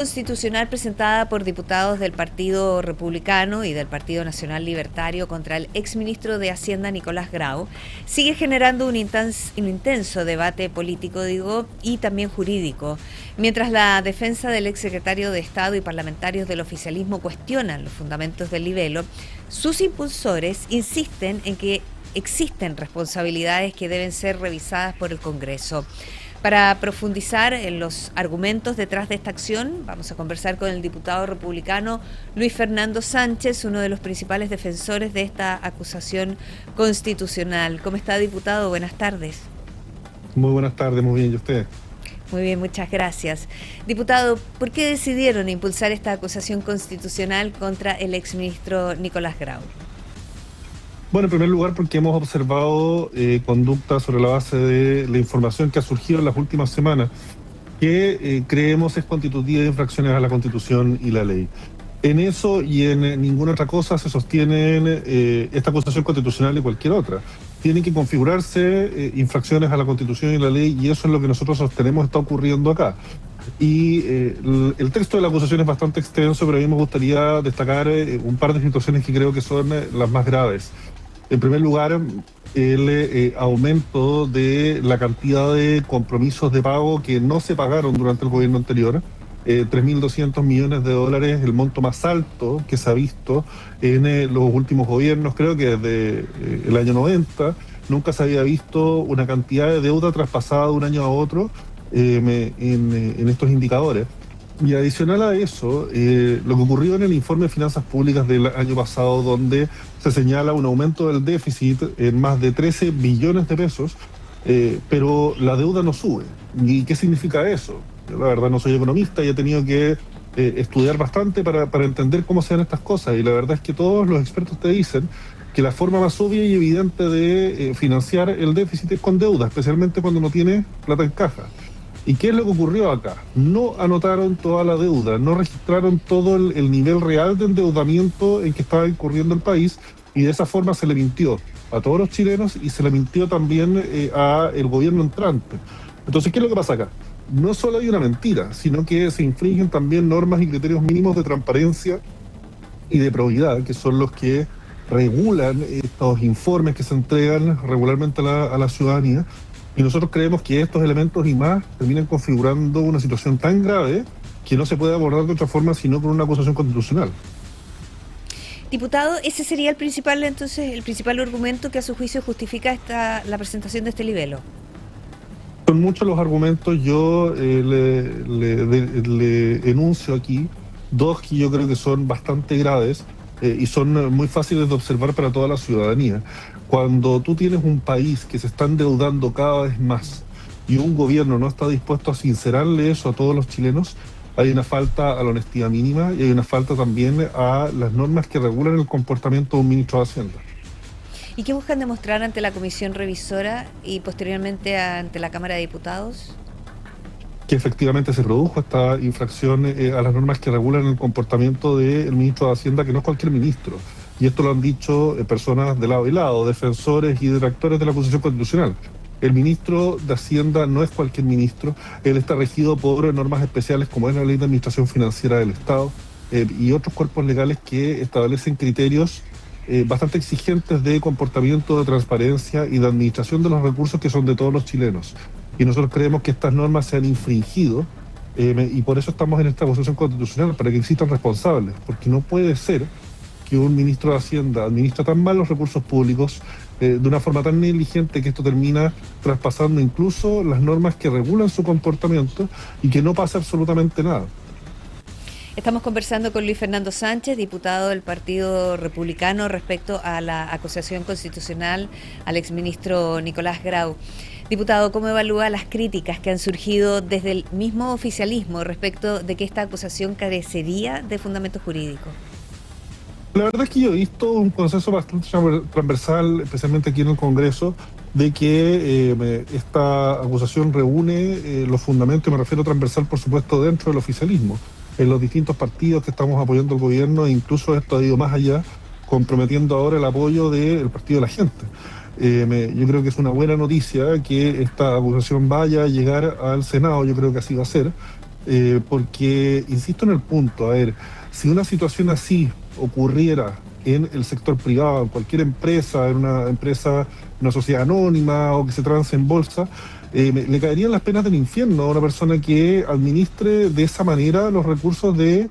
Constitucional presentada por diputados del Partido Republicano y del Partido Nacional Libertario contra el exministro de Hacienda Nicolás Grau sigue generando un intenso debate político, y también jurídico, mientras la defensa del exsecretario de Estado y parlamentarios del oficialismo cuestionan los fundamentos del libelo. Sus impulsores insisten en que existen responsabilidades que deben ser revisadas por el Congreso. Para profundizar en los argumentos detrás de esta acción, vamos a conversar con el diputado republicano Luis Fernando Sánchez, uno de los principales defensores de esta acusación constitucional. ¿Cómo está, diputado? Buenas tardes. Muy buenas tardes, muy bien, ¿y usted? Muy bien, muchas gracias. Diputado, ¿por qué decidieron impulsar esta acusación constitucional contra el exministro Nicolás Grau? Bueno, en primer lugar porque hemos observado conducta sobre la base de la información que ha surgido en las últimas semanas, que creemos es constitutiva de infracciones a la Constitución y la ley. En eso y en ninguna otra cosa se sostienen esta acusación constitucional y cualquier otra. Tienen que configurarse infracciones a la Constitución y la ley, y eso es lo que nosotros sostenemos está ocurriendo acá. Y el texto de la acusación es bastante extenso, pero a mí me gustaría destacar un par de situaciones que creo que son las más graves. En primer lugar, el aumento de la cantidad de compromisos de pago que no se pagaron durante el gobierno anterior. 3.200 millones de dólares, el monto más alto que se ha visto en los últimos gobiernos. Creo que desde el año 90 nunca se había visto una cantidad de deuda traspasada de un año a otro en estos indicadores. Y adicional a eso, lo que ocurrió en el informe de finanzas públicas del año pasado, donde se señala un aumento del déficit en más de 13 billones de pesos, pero la deuda no sube. ¿Y qué significa eso? Yo, la verdad, no soy economista y he tenido que estudiar bastante para entender cómo se dan estas cosas. Y la verdad es que todos los expertos te dicen que la forma más obvia y evidente de financiar el déficit es con deuda, especialmente cuando no tiene plata en caja. ¿Y qué es lo que ocurrió acá? No anotaron toda la deuda, no registraron todo el nivel real de endeudamiento en que estaba incurriendo el país, y de esa forma se le mintió a todos los chilenos y se le mintió también al gobierno entrante. Entonces, ¿qué es lo que pasa acá? No solo hay una mentira, sino que se infringen también normas y criterios mínimos de transparencia y de probidad, que son los que regulan estos informes que se entregan regularmente a la ciudadanía. Y nosotros creemos que estos elementos y más terminan configurando una situación tan grave que no se puede abordar de otra forma sino con una acusación constitucional. Diputado, ese sería el principal argumento que a su juicio justifica la presentación de este libelo. Son muchos los argumentos, yo le enuncio aquí dos que yo creo que son bastante graves y son muy fáciles de observar para toda la ciudadanía. Cuando tú tienes un país que se está endeudando cada vez más y un gobierno no está dispuesto a sincerarle eso a todos los chilenos, hay una falta a la honestidad mínima y hay una falta también a las normas que regulan el comportamiento de un ministro de Hacienda. ¿Y qué buscan demostrar ante la comisión revisora y posteriormente ante la Cámara de Diputados? Que efectivamente se produjo esta infracción a las normas que regulan el comportamiento del ministro de Hacienda, que no es cualquier ministro. Y esto lo han dicho personas de lado y lado, defensores y detractores de la acusación constitucional. El ministro de Hacienda no es cualquier ministro, él está regido por normas especiales como es la Ley de Administración Financiera del Estado y otros cuerpos legales que establecen criterios bastante exigentes de comportamiento, de transparencia y de administración de los recursos que son de todos los chilenos. Y nosotros creemos que estas normas se han infringido y por eso estamos en esta acusación constitucional, para que existan responsables, porque no puede ser que un ministro de Hacienda administra tan mal los recursos públicos de una forma tan negligente que esto termina traspasando incluso las normas que regulan su comportamiento y que no pasa absolutamente nada. Estamos conversando con Luis Fernando Sánchez, diputado del Partido Republicano, respecto a la acusación constitucional al exministro Nicolás Grau. Diputado, ¿cómo evalúa las críticas que han surgido desde el mismo oficialismo respecto de que esta acusación carecería de fundamento jurídico? La verdad es que yo he visto un consenso bastante transversal, especialmente aquí en el Congreso, de que esta acusación reúne los fundamentos, y me refiero transversal, por supuesto, dentro del oficialismo, en los distintos partidos que estamos apoyando al gobierno, e incluso esto ha ido más allá, comprometiendo ahora el apoyo del Partido de la Gente. Yo creo que es una buena noticia que esta acusación vaya a llegar al Senado, yo creo que así va a ser, porque, insisto en el punto, a ver, si una situación así ocurriera en el sector privado, en cualquier empresa, en una sociedad anónima o que se transe en bolsa, le caerían las penas del infierno a una persona que administre de esa manera los recursos de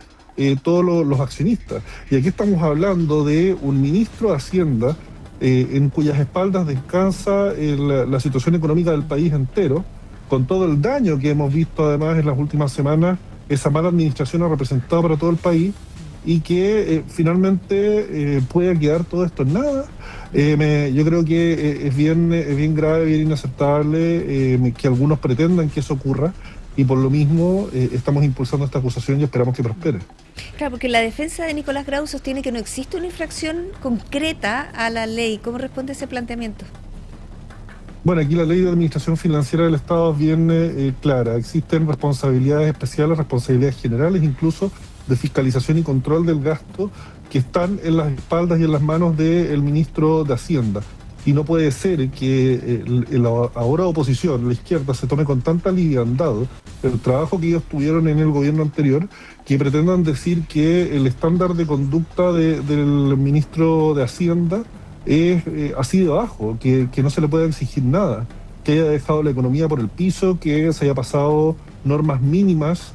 todos los accionistas. Y aquí estamos hablando de un ministro de Hacienda en cuyas espaldas descansa la situación económica del país entero, con todo el daño que hemos visto además en las últimas semanas. Esa mala administración ha representado para todo el país y que finalmente pueda quedar todo esto en nada. Yo creo que es bien grave, bien inaceptable que algunos pretendan que eso ocurra, y por lo mismo estamos impulsando esta acusación y esperamos que prospere. Claro, porque la defensa de Nicolás Grau sostiene que no existe una infracción concreta a la ley. ¿Cómo responde ese planteamiento? Bueno, aquí la ley de administración financiera del Estado es bien clara. Existen responsabilidades especiales, responsabilidades generales, incluso de fiscalización y control del gasto, que están en las espaldas y en las manos del ministro de Hacienda. Y no puede ser que la ahora oposición, la izquierda, se tome con tanta liviandad el trabajo que ellos tuvieron en el gobierno anterior, que pretendan decir que el estándar de conducta del ministro de Hacienda es así de bajo, que no se le puede exigir nada, que haya dejado la economía por el piso, que se haya pasado normas mínimas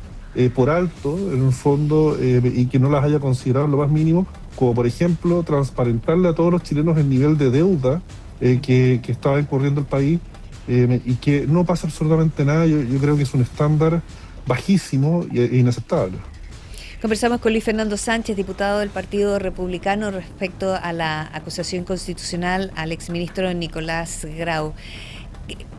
por alto, en el fondo, y que no las haya considerado lo más mínimo, como por ejemplo transparentarle a todos los chilenos el nivel de deuda que estaba incurriendo el país, y que no pasa absolutamente nada. Yo creo que es un estándar bajísimo e inaceptable. Conversamos con Luis Fernando Sánchez, diputado del Partido Republicano, respecto a la acusación constitucional al exministro Nicolás Grau.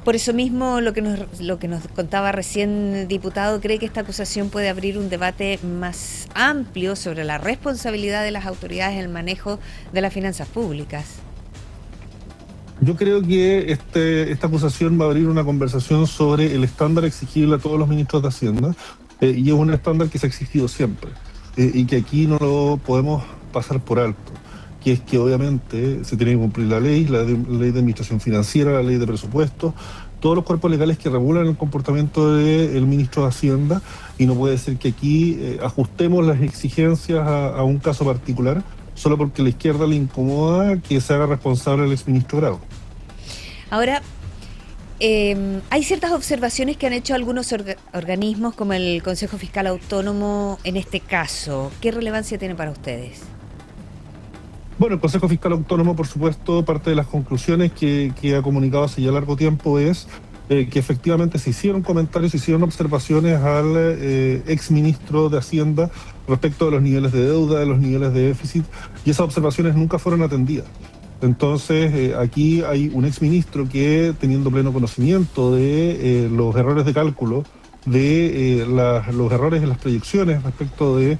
Por eso mismo, lo que nos contaba recién, diputado, ¿cree que esta acusación puede abrir un debate más amplio sobre la responsabilidad de las autoridades en el manejo de las finanzas públicas? Yo creo que esta acusación va a abrir una conversación sobre el estándar exigible a todos los ministros de Hacienda, y es un estándar que se ha exigido siempre, y que aquí no lo podemos pasar por alto, que es que obviamente se tiene que cumplir la ley de administración financiera, la ley de presupuestos, todos los cuerpos legales que regulan el comportamiento del ministro de Hacienda, y no puede ser que aquí ajustemos las exigencias a un caso particular solo porque a la izquierda le incomoda que se haga responsable el exministro Grau. Ahora, hay ciertas observaciones que han hecho algunos organismos como el Consejo Fiscal Autónomo en este caso. ¿Qué relevancia tiene para ustedes? Bueno, el Consejo Fiscal Autónomo, por supuesto, parte de las conclusiones que ha comunicado hace ya largo tiempo es que efectivamente se hicieron comentarios, se hicieron observaciones al exministro de Hacienda respecto de los niveles de deuda, de los niveles de déficit, y esas observaciones nunca fueron atendidas. Entonces, aquí hay un exministro que, teniendo pleno conocimiento de los errores de cálculo, de los errores en las proyecciones respecto de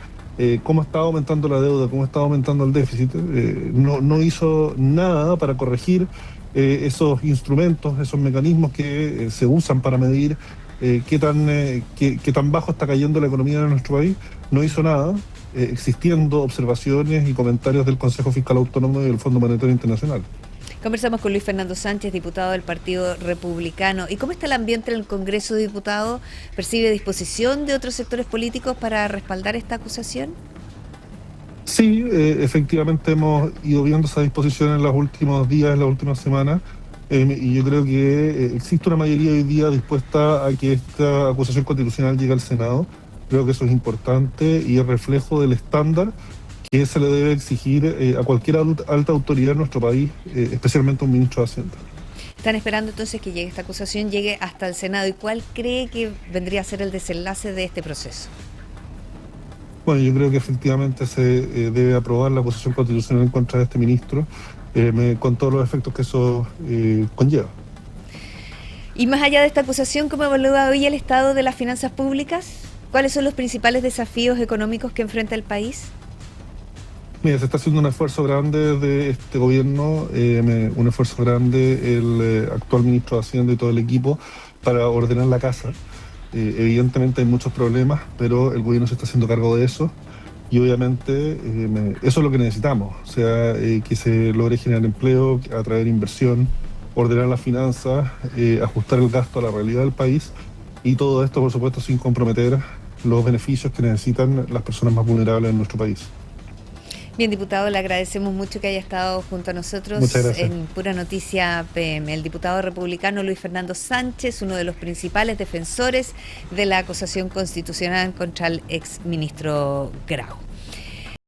cómo estaba aumentando la deuda, cómo estaba aumentando el déficit, no hizo nada para corregir esos instrumentos, esos mecanismos que se usan para medir qué tan bajo está cayendo la economía de nuestro país. No hizo nada, existiendo observaciones y comentarios del Consejo Fiscal Autónomo y del Fondo Monetario Internacional. Conversamos con Luis Fernando Sánchez, diputado del Partido Republicano. ¿Y cómo está el ambiente en el Congreso, diputado? ¿Percibe disposición de otros sectores políticos para respaldar esta acusación? Sí, efectivamente hemos ido viendo esa disposición en los últimos días, en las últimas semanas, y yo creo que existe una mayoría hoy día dispuesta a que esta acusación constitucional llegue al Senado. Creo que eso es importante y es reflejo del estándar que se le debe exigir a cualquier alta autoridad en nuestro país, especialmente a un ministro de Hacienda. Están esperando entonces que esta acusación llegue hasta el Senado. ¿Y cuál cree que vendría a ser el desenlace de este proceso? Bueno, yo creo que efectivamente se debe aprobar la acusación constitucional en contra de este ministro, con todos los efectos que eso conlleva. Y más allá de esta acusación, ¿cómo evalúa hoy el estado de las finanzas públicas? ¿Cuáles son los principales desafíos económicos que enfrenta el país? Mira, se está haciendo un esfuerzo grande de este gobierno, un esfuerzo grande el actual ministro de Hacienda y todo el equipo para ordenar la casa. Evidentemente hay muchos problemas, pero el gobierno se está haciendo cargo de eso, y obviamente eso es lo que necesitamos, o sea, que se logre generar empleo, atraer inversión, ordenar las finanzas, ajustar el gasto a la realidad del país, y todo esto, por supuesto, sin comprometer los beneficios que necesitan las personas más vulnerables en nuestro país. Bien, diputado, le agradecemos mucho que haya estado junto a nosotros en Pura Noticia PM. El diputado republicano Luis Fernando Sánchez, uno de los principales defensores de la acusación constitucional contra el exministro Grau.